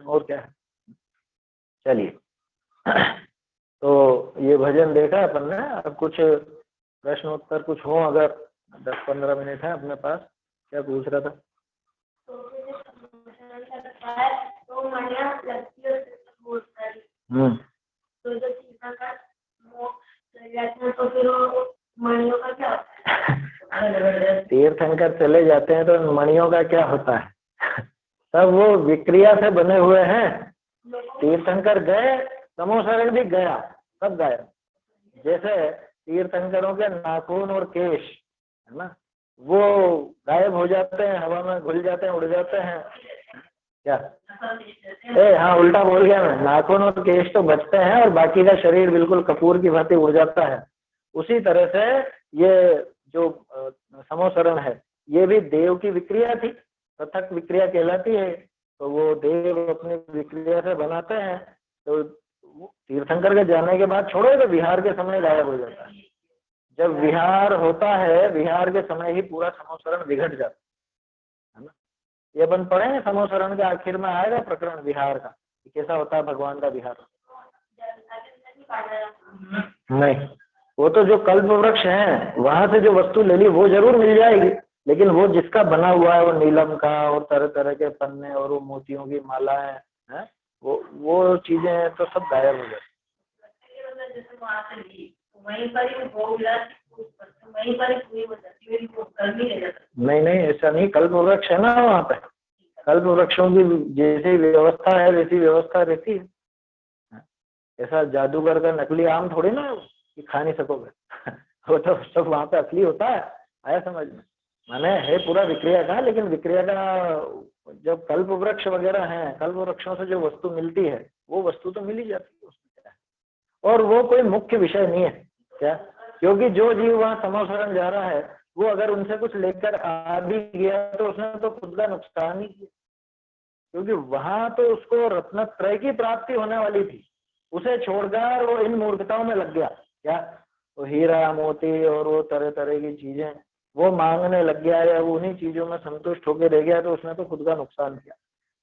और क्या है। चलिए तो ये भजन देखा अपन ने। अब कुछ प्रश्न उत्तर कुछ हो अगर, 10-15 मिनट है अपने पास। क्या पूछ रहा था? तीर्थंकर चले जाते हैं तो मणियों का क्या होता है? सब वो विक्रिया से बने हुए हैं। तीर्थंकर गए, समोसरण भी गया, सब गायब। जैसे तीर्थंकरों के नाखून और केश है ना, वो गायब हो जाते हैं, हवा में घुल जाते हैं, उड़ जाते हैं। क्या हाँ, उल्टा बोल गया मैं। नाखून और केश तो बचते हैं और बाकी का शरीर बिल्कुल कपूर की भांति उड़ जाता है। उसी तरह से ये जो समोसरण है, ये भी देव की विक्रिया थी, पृथक विक्रिया कहलाती है। तो वो देव अपनी विक्रिया से बनाते हैं। तो तीर्थंकर के जाने के बाद छोड़ो तो विहार के समय गायब हो जाता है। जब विहार होता है, विहार के समय ही पूरा समोसरण बिगड़ जाता है ना। ये अपन पढ़ेंगे समोसरण के आखिर में आएगा प्रकरण विहार का, कैसा होता है भगवान का विहार। नहीं, वो तो जो कल्प वृक्ष है वहां से जो वस्तु ले ली वो जरूर मिल जाएगी, लेकिन वो जिसका बना हुआ है वो नीलम का और तरह तरह के पन्ने और वो मोतियों की मालाएं हैं, वो चीजें तो सब गायब हो जाती। नहीं नहीं, ऐसा नहीं। कल्प वृक्ष है ना वहाँ पे, कल्प वृक्षों की जैसी व्यवस्था है वैसी व्यवस्था रहती है। ऐसा जादूगर का नकली आम थोड़ी ना कि खा नहीं सकोगे। वो तो सब वहाँ पे असली होता है। आया समझ में? माने है पूरा विक्रिया का, लेकिन विक्रिया का जब कल्प वृक्ष वगैरह है, कल्प वृक्षों से जो वस्तु मिलती है वो वस्तु तो मिल ही जाती है उसमें क्या है। और वो कोई मुख्य विषय नहीं है क्या, क्योंकि जो जीव वहाँ समोसरण जा रहा है वो अगर उनसे कुछ लेकर आ भी गया तो उसने तो खुद का नुकसान ही किया, क्योंकि वहां तो उसको रत्नत्रय की प्राप्ति होने वाली थी। उसे छोड़कर वो इन मूर्खताओं में लग गया। क्या? वो हीरा मोती और वो तरह तरह की चीजें वो मांगने लग गया, या वो उन्हीं चीजों में संतुष्ट होकर रह गया, तो उसने तो खुद का नुकसान किया।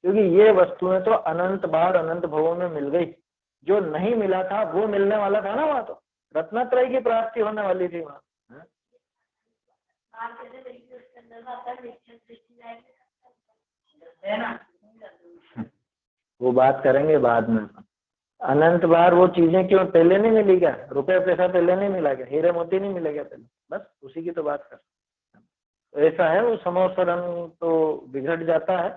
क्योंकि ये वस्तुएं तो अनंत बार अनंत भवों में मिल गई, जो नहीं मिला था वो मिलने वाला था ना। वहां तो रत्नत्रय की प्राप्ति होने वाली थी वहां। वो बात करेंगे बाद में। अनंत बार वो चीजें क्यों पहले नहीं मिली क्या? रुपया पैसा पहले नहीं मिला क्या? हीरे मोती नहीं मिले क्या पहले? बस उसी की तो बात कर। तो ऐसा है, वो समोसरण तो बिगड़ जाता है।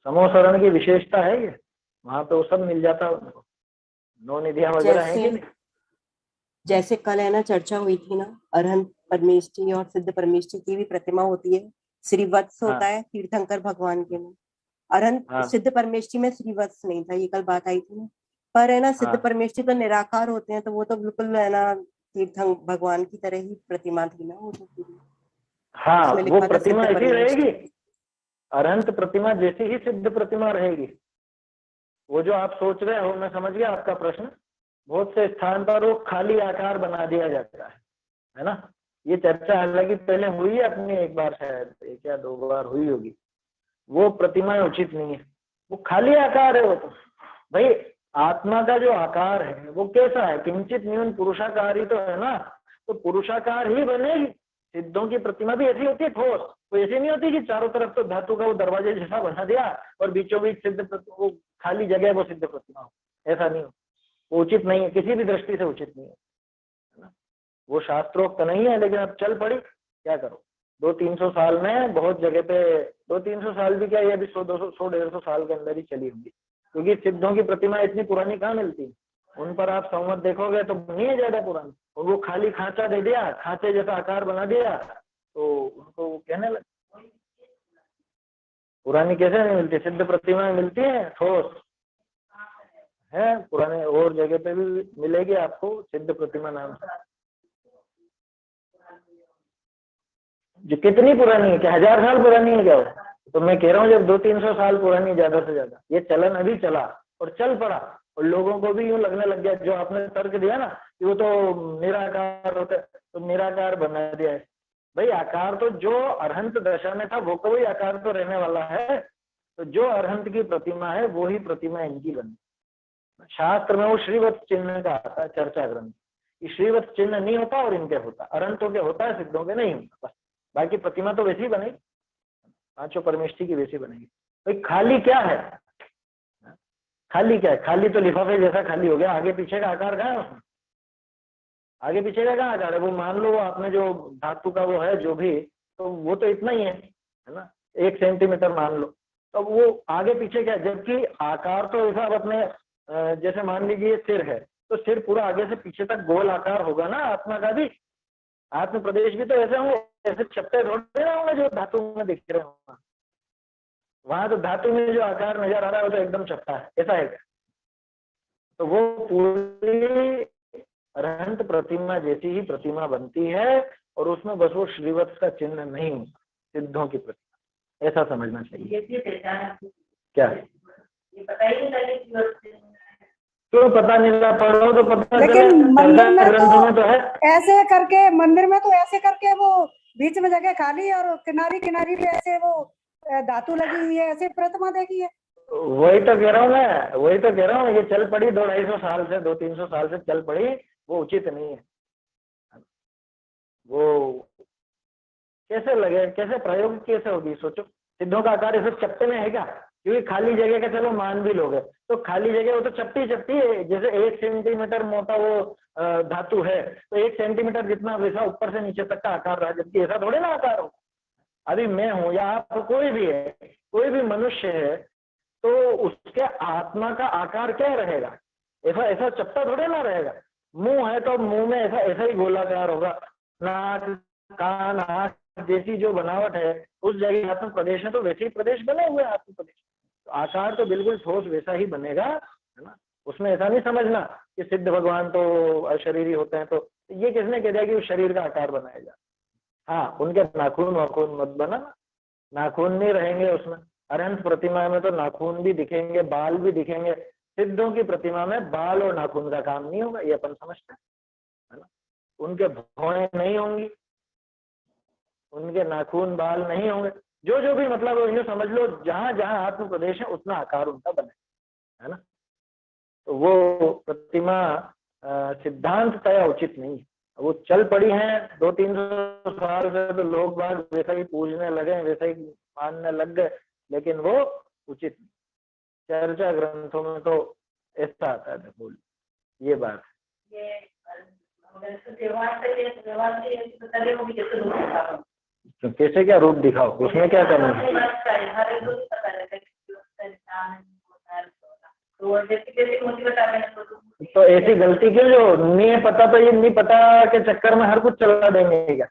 समोसरण की विशेषता है ये, वहां पे वो सब मिल जाता है उनको। 9 निधियां वगैरह है कि नहीं? जैसे कल है ना चर्चा हुई थी ना, अरहंत परमेष्ठी और सिद्ध परमेष्ठी की भी प्रतिमा होती है। श्रीवत्स होता है तीर्थंकर भगवान के में। अरहंत सिद्ध परमेष्ठी में श्रीवत्स नहीं था, ये कल बात आई थी ना। पर है ना सिद्ध परमेष्ठी तो निराकार होते हैं, तो वो तो बिल्कुल है ना तीर्थंकर भगवान की तरह ही प्रतिमा थी ना वो तो पूरी। हाँ, वो लिखा था प्रतिमा सिद्ध ऐसी रहेगी, परमेष्ठी। अरहंत प्रतिमा जैसी ही सिद्ध प्रतिमा रहेगी। वो जो आप सोच रहे हो, मैं समझ गया आपका प्रश्न। बहुत से स्थान पर वो खाली आकार बना दिया जाता है ना। ये चर्चा हालांकि पहले हुई है अपनी, एक बार शायद 1 या 2 बार हुई होगी। वो प्रतिमा उचित नहीं है, वो खाली आकार है। वो तो भाई आत्मा का जो आकार है वो कैसा है? किंचित न्यून पुरुषाकार ही तो है ना, तो पुरुषाकार ही बनेगी। सिद्धों की प्रतिमा भी ऐसी होती है ठोस, तो ऐसी नहीं होती कि चारों तरफ तो धातु का वो दरवाजे जैसा बना दिया और बीचों बीच सिद्ध वो खाली जगह वो सिद्ध प्रतिमा हो। ऐसा नहीं हो, वो उचित नहीं है, किसी भी दृष्टि से उचित नहीं है ना। वो शास्त्रोक्त नहीं है, लेकिन अब चल पड़ी, क्या करो। 200-300 साल में बहुत जगह पे, 200-300 साल भी क्या, ये अभी 100-200-100-150 साल के अंदर ही चली होगी। क्योंकि सिद्धों की प्रतिमा इतनी पुरानी कहाँ मिलती है। उन पर आप संवत देखोगे तो नहीं है ज्यादा पुरानी, और वो खाली खांचा दे दिया, खांचे जैसा आकार बना दिया, तो उनको वो कहने लगे। पुरानी कैसे नहीं मिलती? सिद्ध प्रतिमा मिलती है ठोस है, पुराने और जगह पे भी मिलेगी आपको सिद्ध प्रतिमा नाम से। जो कितनी पुरानी है? क्या 1000 साल पुरानी है क्या वो? तो मैं कह रहा हूँ जब 200-300 साल पुरानी, ज्यादा से ज्यादा ये चलन अभी चला और चल पड़ा, और लोगों को भी यूं लगने लग गया, जो आपने तर्क दिया ना कि वो तो निराकार होता है, तो निराकार बना दिया है। भाई आकार तो जो अरहंत दशा में था वो तो वही आकार तो रहने वाला है। तो जो अरहंत की प्रतिमा है वो ही प्रतिमा इनकी बनी। शास्त्र में वो श्रीवत्स चिन्ह का आता है चर्चा ग्रंथ। श्रीवत्स चिन्ह नहीं होता और इनके होता, अरहंतों के होता है, सिद्धों के नहीं होता। बस बाकी प्रतिमा तो वैसी बनेगी, पांचों परमेष्ठी की वैसी बनेगी। भाई खाली क्या है? खाली क्या है? खाली तो लिफाफे जैसा खाली हो गया, आगे पीछे का आकार कहाँ है उसमें? आगे पीछे का कहाँ आकार है? वो मान लो आपने जो धातु का वो है जो भी, तो वो तो इतना ही है ना, 1 सेंटीमीटर मान लो। तो वो आगे पीछे क्या है? जबकि आकार तो ऐसा अब अपने जैसे मान लीजिए सिर है, तो सिर पूरा आगे से पीछे तक गोल आकार होगा ना आत्मा का भी। आत्म प्रदेश भी तो ऐसे होंगे, ऐसे चपटे थोड़े ना होंगे जो धातु में दिख रहे होंगे। वहां तो धातु में जो आकार नजर आ रहा है वो तो एकदम चपटा है, ऐसा है क्या? तो वो पूरी अरहंत प्रतिमा जैसी ही प्रतिमा बनती है और उसमें बस वो श्रीवत्स का चिन्ह नहीं होता, सिद्धों की प्रतिमा, ऐसा समझना चाहिए। क्या क्यों पता नहीं लगा? पढ़ो तो पता चले। लेकिन मंदिर में ग्रंथों में तो है ऐसे करके, मंदिर में तो ऐसे करके वो बीच में जगह खाली और किनारी किनारी पे ऐसे वो धातु लगी हुई है, ऐसे प्रतिमा देखी है। वही तो कह रहा हूँ मैं, वही तो कह रहा हूँ। ये चल पड़ी 200-250 साल से, 200-300 साल से चल पड़ी, वो उचित नहीं है। वो कैसे लगे, कैसे प्रयोग कैसे होगी? सोचो, सिद्धों का आकार ऐसे चपटे में है क्या? क्योंकि खाली जगह का चलो मान भी लोगे, तो खाली जगह वो तो चपटी चपटी है। जैसे 1 सेंटीमीटर मोटा वो धातु है, तो 1 सेंटीमीटर जितना वैसा ऊपर से नीचे तक का आकार रहा, जबकि ऐसा थोड़े ना आकार हो। अभी मैं हूं या आप, कोई भी है, कोई भी मनुष्य है, तो उसके आत्मा का आकार क्या रहेगा? ऐसा ऐसा चपटा थोड़े ना रहेगा। मुंह है तो मुंह में ऐसा ऐसा ही गोलाकार होगा। नाक, कान, आंख जैसी जो बनावट है उस जगह आत्म प्रदेश है, तो वैसे ही प्रदेश बने हुए आत्म प्रदेश। तो आकार तो बिल्कुल ठोस वैसा ही बनेगा, है ना। उसमें ऐसा नहीं समझना कि सिद्ध भगवान तो अशरीरी होते हैं, तो ये किसने कह दिया कि उस शरीर का आकार बनाया जाए? हाँ, उनके नाखून वाखून मत बना, नाखून नहीं रहेंगे उसमें। अरहंत प्रतिमा में तो नाखून भी दिखेंगे, बाल भी दिखेंगे। सिद्धों की प्रतिमा में बाल और नाखून का काम नहीं होगा, ये अपन समझते हैं, है ना। उनके भौहें नहीं होंगी, उनके नाखून बाल नहीं होंगे, जो जो भी मतलब इन्हें समझ लो, जहां जहां आत्म प्रदेश है उतना आकार उनका बने, है ना। तो वो प्रतिमा सिद्धांत तया उचित नहीं है। वो चल पड़ी हैं 200-300 साल से, तो लोग बाग वैसा ही पूजने लगे, वैसा ही मानने लग गए, लेकिन वो उचित नहीं। चर्चा ग्रंथों में तो ऐसा आता है, बोल ये बात। तो कैसे क्या रूप दिखाओ, उसमें क्या करना है? तो ऐसी गलती क्यों? जो नहीं है पता, तो ये नहीं पता के चक्कर में हर कुछ चला देंगे क्या?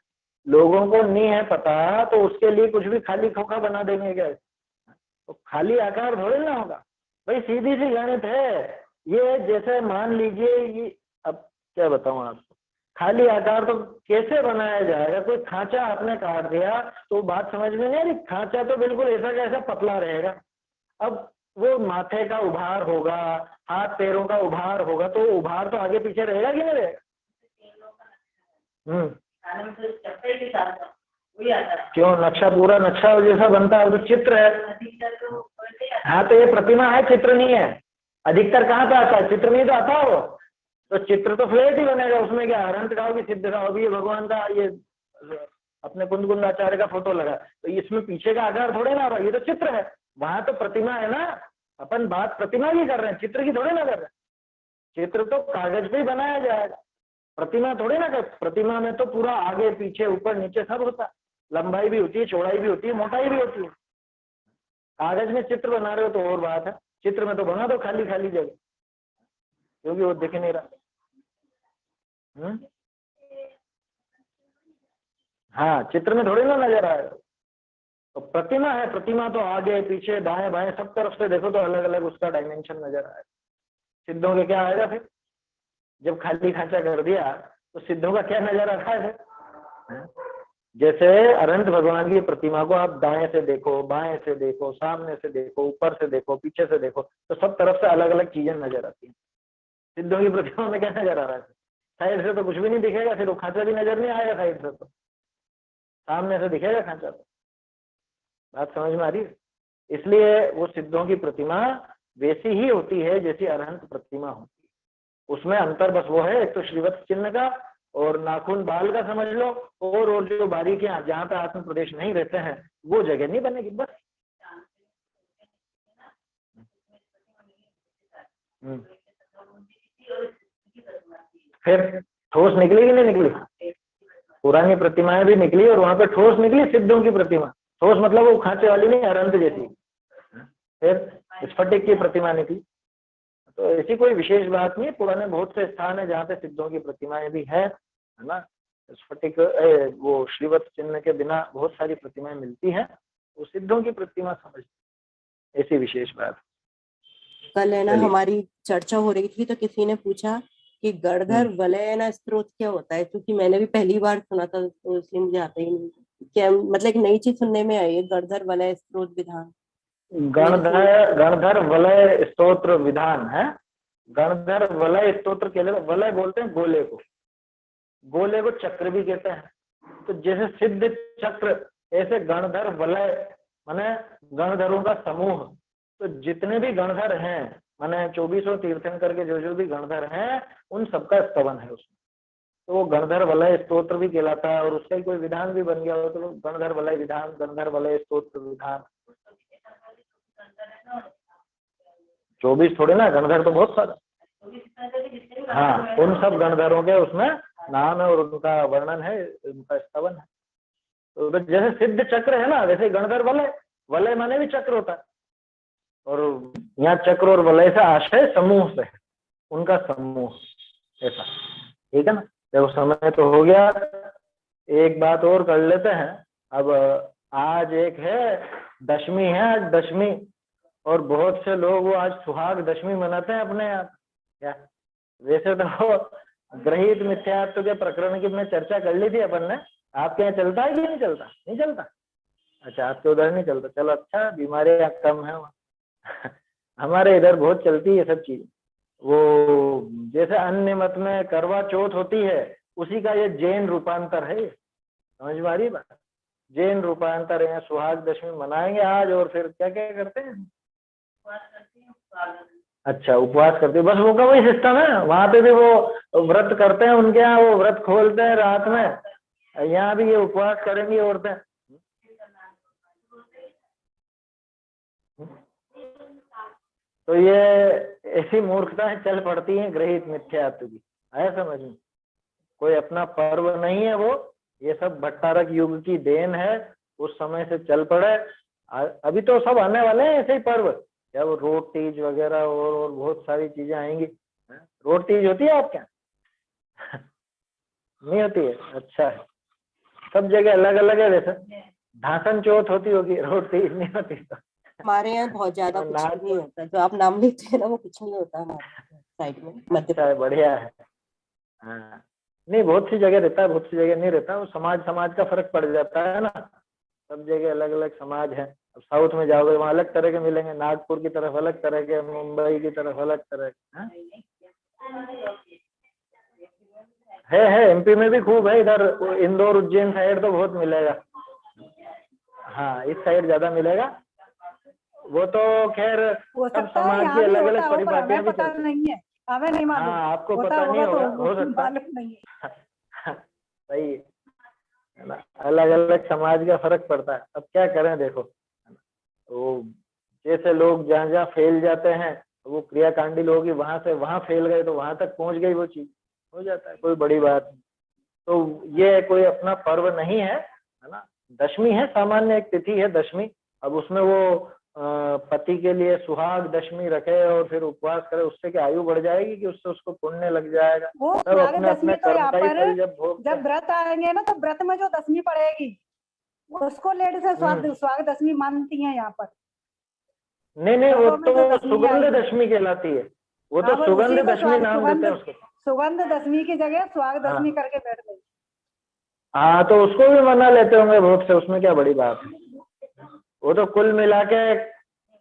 लोगों को नहीं है पता तो उसके लिए कुछ भी खाली खोखा बना देंगे क्या? तो खाली आकार थोड़े ना होगा भाई, सीधी सी गणित है ये। जैसे मान लीजिए ये, अब क्या बताऊं आपको, खाली आकार तो कैसे बनाया जाएगा? कोई खांचा आपने काट दिया तो बात समझ में नहीं आ रही। खांचा तो बिल्कुल ऐसा कैसा पतला रहेगा। अब वो माथे का उभार होगा, हाथ पैरों का उभार होगा, तो उभार तो आगे पीछे रहेगा कि नहीं रहेगा? क्यों? नक्शा पूरा नक्शा जैसा बनता है, तो चित्र है। हाँ, तो ये प्रतिमा है, चित्र नहीं है। अधिकतर कहाँ पे आता है? चित्र नहीं तो आता हो। तो चित्र तो फ्लैट ही बनेगा, उसमें क्या अनंत का होगी, सिद्ध का होगी, भगवान का ये अपने कुंद आचार्य का फोटो लगा, तो इसमें पीछे का आकार थोड़े ना आ रहा, ये तो चित्र है। वहां तो प्रतिमा है ना, अपन बात प्रतिमा की कर रहे हैं, चित्र की थोड़े ना कर रहे हैं। चित्र तो कागज पे ही बनाया जाएगा, प्रतिमा थोड़े ना कर। प्रतिमा में तो पूरा आगे पीछे ऊपर नीचे सब होता है, लंबाई भी होती है, चौड़ाई भी होती है, मोटाई भी होती है। कागज में चित्र बना रहे हो तो और बात है, चित्र में तो बना दो खाली खाली जगह, क्योंकि वो दिख नहीं रहा। हाँ, चित्र में थोड़ी ना नजर आएगा। तो प्रतिमा है, प्रतिमा तो आगे पीछे दाएं बाएं सब तरफ से देखो तो अलग अलग उसका डायमेंशन नजर आएगा। सिद्धों के क्या आएगा फिर? जब खाली खांचा कर दिया तो सिद्धों का क्या नजर आता है? जैसे अनंत भगवान की प्रतिमा को आप दाएं से देखो, बाएं से देखो, सामने से देखो, ऊपर से देखो, पीछे से देखो, तो सब तरफ से अलग अलग चीजें नजर आती हैं। सिद्धों की प्रतिमा में क्या नजर आ रहा है? साइड से तो कुछ भी नहीं दिखेगा, फिर वो खांचा भी नजर नहीं आएगा साइड से। तो सामने से दिखेगा खांचा तो। बात समझ में आ रही है? इसलिए वो सिद्धों की प्रतिमा वैसी ही होती है जैसी अरहंत प्रतिमा होती है। उसमें अंतर बस वो है, एक तो श्रीवत्स चिन्ह का और नाखून बाल का समझ लो, और जो बारीकियां जहाँ पे आत्म प्रदेश नहीं रहते हैं वो जगह नहीं बनेगी बस। फिर ठोस निकली कि नहीं निकली? पुरानी प्रतिमाएं भी निकली और वहां पे ठोस निकली सिद्धों की प्रतिमा। ठोस मतलब वो खांचे वाली नहीं, अरहंत जैसी। फिर स्फटिक की प्रतिमा निकली। तो ऐसी कोई विशेष बात नहीं है, पुराने बहुत से स्थान है जहाँ पे सिद्धों की प्रतिमाएं भी है ना। स्फटिक वो श्रीवत्स चिन्ह के बिना बहुत सारी प्रतिमाएं मिलती हैं, वो सिद्धों की प्रतिमा समझ, ऐसी विशेष बात। कल है ना हमारी चर्चा हो रही थी तो किसी ने पूछा कि गणधर वलयन स्त्रोत क्या होता है, क्योंकि मैंने भी पहली बार सुना था तो इसलिए मुझे आता ही नहीं। क्या मतलब एक नई चीज सुनने में आई है, गणधर वलय स्त्रोत विधान। गणधर वलय स्तोत्र विधान है। गणधर वलय स्तोत्र के लिए वलय बोलते हैं गोले को, गोले को चक्र भी कहते हैं। तो जैसे सिद्ध चक्र, ऐसे गणधर वलय माने गणधरों का समूह। तो जितने भी गणधर हैं माने 2400 तीर्थंकर के जो भी गणधर हैं उन सबका स्तवन है उसमें। तो वो गणधर वलय स्तोत्र भी कहलाता है, और उसका कोई विधान भी बन गया हो तो गणधर वलय विधान, गणधर वलय स्तोत्र विधान। 24 थोड़े ना, गणधर तो बहुत सारा। हाँ, उन सब गणधरों के उसमें नाम है और उनका वर्णन है, उनका स्तवन है। तो जैसे सिद्ध चक्र है ना, वैसे गणधर वलय, वलय माने भी चक्र होता है। और यहाँ चक्र और वलय से आशय समूह से है, उनका समूह ऐसा। ठीक है ना? देखो समय तो हो गया, एक बात और कर लेते हैं। अब आज एक है दशमी है, आज दशमी, और बहुत से लोग वो आज सुहाग दशमी मनाते हैं अपने यहाँ। क्या वैसे तो ग्रहित मिथ्यात्व के प्रकरण की मैं चर्चा कर ली थी अपन ने। आपके यहाँ चलता है कि नहीं चलता? नहीं चलता? अच्छा, आपके उधर नहीं चलता, चलो अच्छा, बीमारियां कम है वहाँ। हमारे इधर बहुत चलती है सब चीज। वो जैसे अन्य मत में करवा चौथ होती है, उसी का ये जैन रूपांतर है। समझ में आ रही बात? जैन रूपांतर है। सुहाग दशमी मनाएंगे आज, और फिर क्या क्या करते हैं? अच्छा, उपवास करते हैं, बस वो का वही सिस्टम है। वहां पे भी वो व्रत करते हैं, उनके यहाँ वो व्रत खोलते हैं रात में। यहाँ भी ये उपवास करेंगी औरतें। तो ये ऐसी मूर्खताएं चल पड़ती हैं ग्रहित मिथ्यात्व की, है समझ में? कोई अपना पर्व नहीं है वो, ये सब भट्टारक युग की देन है, उस समय से चल पड़े। अभी तो सब आने वाले हैं ऐसे ही पर्व, क्या वो रोड तीज वगैरह और बहुत सारी चीजें आएंगी। रोड तीज होती है आपके यहाँ? नहीं होती है? अच्छा है, सब जगह अलग अलग है। वैसे धासन चौथ होती होगी, रोड तीज नहीं होती। तो हमारे यहाँ बहुत ज्यादा कुछ नहीं होता, जो आप नाम लेते हैं ना वो कुछ नहीं होता हमारे साइड में, मध्य प्रदेश। बढ़िया है। हाँ, नहीं बहुत सी जगह रहता है, बहुत सी जगह नहीं रहता। वो समाज का फर्क पड़ जाता है ना, सब जगह अलग अलग समाज है। अब साउथ में जाओगे वहाँ अलग तरह के मिलेंगे, नागपुर की तरफ अलग तरह के, मुंबई की तरफ अलग तरह के। है एमपी में भी खूब है, इधर इंदौर उज्जैन साइड तो बहुत मिलेगा। हाँ, इस साइड ज्यादा मिलेगा। वो तो खैर सब समाज की अलग अलग परिभाषाएं भी चलती नहीं है, हमें नहीं मालूम। हाँ, आपको पता नहीं होगा, हो सकता है। सही है ना, अलग अलग समाज का फर्क पड़ता है। अब क्या करें, देखो तो जैसे लोग जहाँ जहाँ फैल जाते हैं, वो क्रियाकांडी लोग ही वहां से वहां फैल गए तो वहां तक पहुंच गई वो चीज, हो जाता है, कोई बड़ी बात नहीं। तो ये कोई अपना पर्व नहीं है ना। दशमी है, सामान्य एक तिथि है दशमी। अब उसमें वो पति के लिए सुहाग दशमी रखे और फिर उपवास करे, उससे क्या आयु बढ़ जाएगी कि उससे उसको पुण्य लग जाएगा? वो सब अपने अपने कर्म का ही फल जब व्रत आएंगे ना, तो व्रत में जो दशमी पड़ेगी उसको लेडीज स्वाग दशमी मानती हैं यहाँ पर। नहीं, वो तो सुगंध दशमी कहलाती है। वो तो सुगंध दशमी नाम देते हैं उसको। सुगंध दशमी की जगह स्वाग दशमी करके बैठ गई। हाँ, तो उसको भी मना लेते होंगे बहुत से, उसमें क्या बड़ी बात है। वो तो कुल मिला के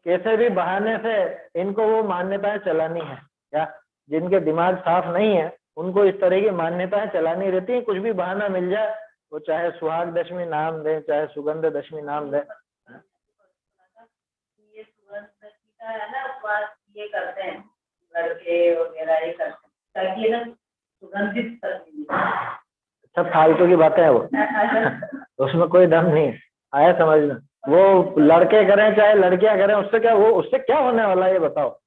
कैसे भी बहाने से इनको वो मान्यताएं चलानी है। क्या जिनके दिमाग साफ नहीं है उनको इस तरह की मान्यताएं चलानी रहती है, कुछ भी बहाना मिल जाए वो चाहे सुहाग दशमी नाम दे, चाहे सुगंध दशमी नाम दे। ये सुगंध दशमी का है ना, उपवास ये करते हैं लड़के वगैरह, ये करते हैं ताकि ना सुगंधित सब फालतू की बातें हैं वो उसमें कोई दम नहीं आया समझना। वो लड़के करें चाहे लड़कियां करें, उससे क्या, वो उससे क्या होने वाला है ये बताओ।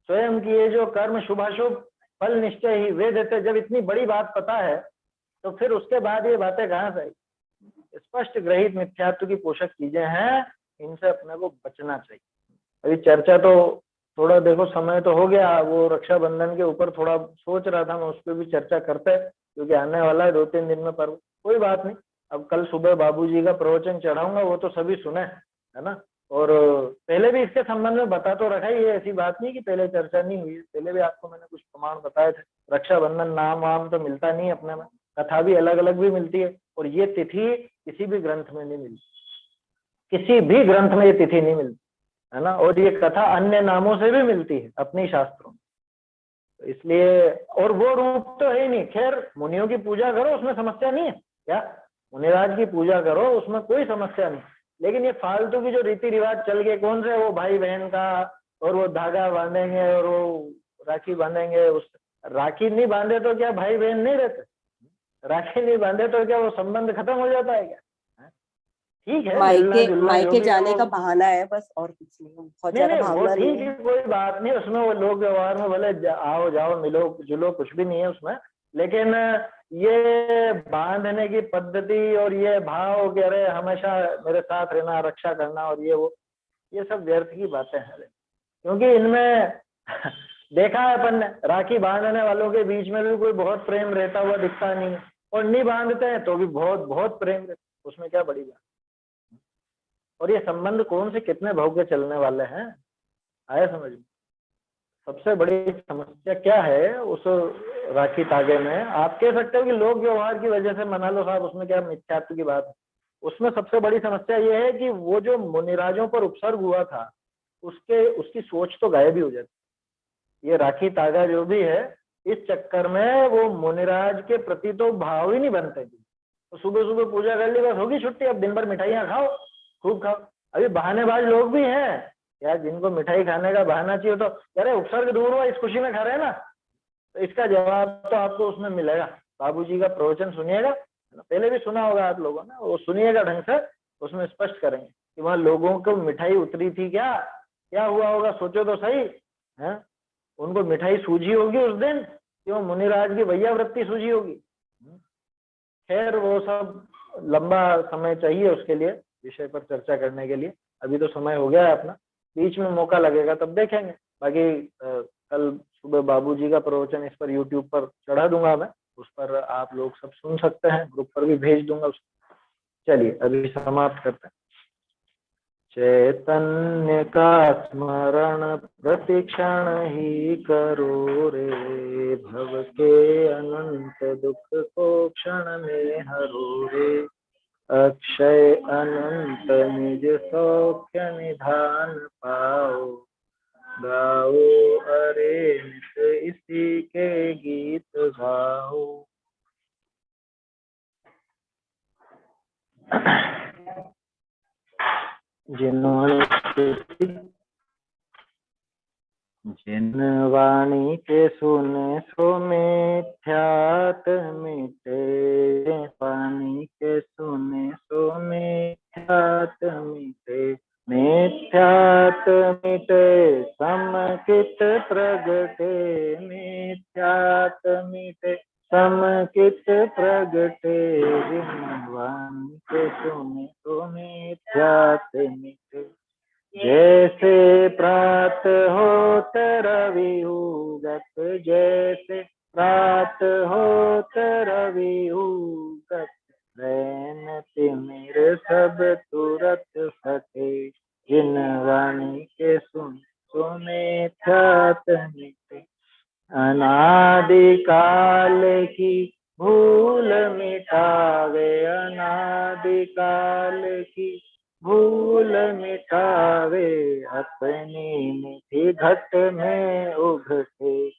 स्वयं की ये जो कर्म शुभाशुभ फल निश्चय ही वे देते, जब इतनी बड़ी बात पता है तो फिर उसके बाद ये बातें कहाँ से आई। स्पष्ट ग्रहित मिथ्यात्व की पोषक चीजें हैं, इनसे अपने को बचना चाहिए। अभी चर्चा तो थोड़ा देखो समय तो हो गया, वो रक्षाबंधन के ऊपर थोड़ा सोच रहा था मैं, उस पर भी चर्चा करते, क्योंकि आने वाला है 2-3 दिन में पर्व। कोई बात नहीं, अब कल सुबह बाबूजी का प्रवचन चढ़ाऊंगा, वो तो सभी सुने है ना। और पहले भी इसके संबंध में बता तो रखा ही है, ऐसी बात नहीं कि पहले चर्चा नहीं हुई है। पहले भी आपको मैंने कुछ प्रमाण बताए थे। रक्षाबंधन नाम वाम तो मिलता नहीं अपने में, कथा भी अलग अलग भी मिलती है, और ये तिथि किसी भी ग्रंथ में नहीं मिलती, किसी भी ग्रंथ में ये तिथि नहीं मिलती है ना। और ये कथा अन्य नामों से भी मिलती है अपनी शास्त्रों में, तो इसलिए, और वो रूप तो है ही नहीं। खैर मुनियों की पूजा करो, उसमें समस्या नहीं है, क्या मुनिराज की पूजा करो, उसमें कोई समस्या नहीं। लेकिन ये फालतू की जो रीति रिवाज चल गए, कौन से वो भाई बहन का, और वो धागा बांधेंगे और वो राखी बांधेंगे, उस राखी नहीं बांधे तो क्या भाई बहन नहीं रहते? राखी नहीं बांधे तो क्या वो संबंध खत्म हो जाता है क्या? ठीक है, मायके जाने का बहाना है बस, और कुछ नहीं। बहुत ज्यादा भावना नहीं, ठीक है, कोई बात नहीं उसमें। वो लोग व्यवहार में भले आओ जाओ मिलो जुलो, कुछ भी नहीं है उसमें। लेकिन ये बांधने की पद्धति और ये भाव कि अरे हमेशा मेरे साथ रहना, रक्षा करना और ये सब व्यर्थ की बातें हैं। क्योंकि इनमें देखा है अपन ने, राखी बांधने वालों के बीच में भी कोई बहुत प्रेम रहता हुआ दिखता नहीं है, और नहीं बांधते हैं तो भी बहुत बहुत प्रेम रहता, उसमें क्या बड़ी बात। और ये संबंध कौन से कितने भाव के चलने वाले हैं, आया समझ में। सबसे बड़ी समस्या क्या है उस राखी तागे में? आप कह सकते हो कि लोग व्यवहार की वजह से मना लो साहब, उसमें क्या मिथ्यात्व की बात है। उसमें सबसे बड़ी समस्या ये है कि वो जो मुनिराजों पर उपसर्ग हुआ था, उसकी सोच तो गायब ही हो जाती। ये राखी तागा जो भी है, इस चक्कर में वो मुनिराज के प्रति तो भाव ही नहीं बनते। तो सुबह सुबह पूजा कर ली, बस होगी छुट्टी, अब दिन भर मिठाइयाँ खाओ, खूब खाओ। अभी बहानेबाज लोग भी हैं यार, जिनको मिठाई खाने का बहाना चाहिए, तो अरे उपसर्ग दूर हुआ, इस खुशी में खा रहे हैं ना। तो इसका जवाब तो आपको उसमें मिलेगा। बाबूजी का प्रवचन सुनिएगा, पहले भी सुना होगा आप लोगों ने, वो सुनिएगा ढंग से, उसमें स्पष्ट करेंगे कि वहां लोगों को मिठाई उतरी थी क्या हुआ होगा, सोचो तो सही है। उनको मिठाई सूझी होगी उस दिन, क्यों मुनिराज की भैया वृत्ति सूझी होगी। खैर वो सब लंबा समय चाहिए उसके लिए, विषय पर चर्चा करने के लिए। अभी तो समय हो गया है अपना, बीच में मौका लगेगा तब देखेंगे। बाकी कल सुबह बाबूजी का प्रवचन इस पर YouTube पर चढ़ा दूंगा मैं, उस पर आप लोग सब सुन सकते हैं, ग्रुप पर भी भेज दूंगा उसको। चलिए अभी समाप्त करते हैं। चैतन्य का स्मरण प्रतिक्षण ही करो रे, भव के अनंत दुख को क्षण में हरो रे, अक्षय अनंत निज सौख्य निधान पाओ, गाओ अरे नित इसी के गीत गाओ। जिन वाणी के सुने सो मिथ्यात मिटे, वाणी के सुने सो मिथ्यात मिटे, मिथ्यात मिटे समकित प्रगटे, मिथ्यात मिटे समकित प्रगटे, जिन वाणी के सुने सो मिथ्यात मिटे। जैसे प्रात होत रवि उगत, जैसे प्रात होत रवि उगत, रैन तिमिर सब तुरत फटे, जिन वाणी के सुने ख्यात मिटे। अनादि काल की भूल मिटावे, अनादि काल की भूल मिटावे, अपनी निधि घट में उघटे,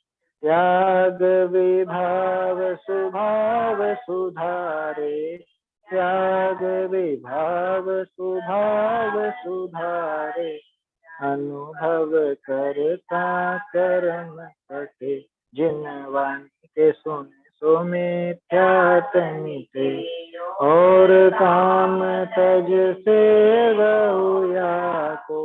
त्याग विभाव स्वभाव सुधारे, त्याग विभाव स्वभाव सुधारे, अनुभव करता कर्म कटे, जिन वाणी के सुन सो मिथ्या तनिते, और काम तज सेवहु या को,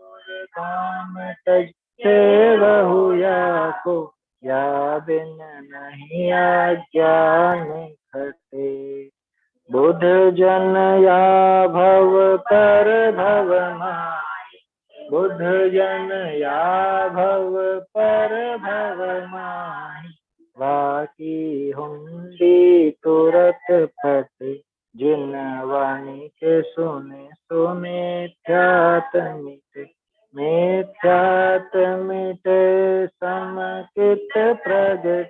और काम तज सेवहु या को, या बिन नहीं अज्ञान घटे। बुध जन या भव पर भव माहि, बुध जन या भव पर भव माहि, बाकी हुंडी तो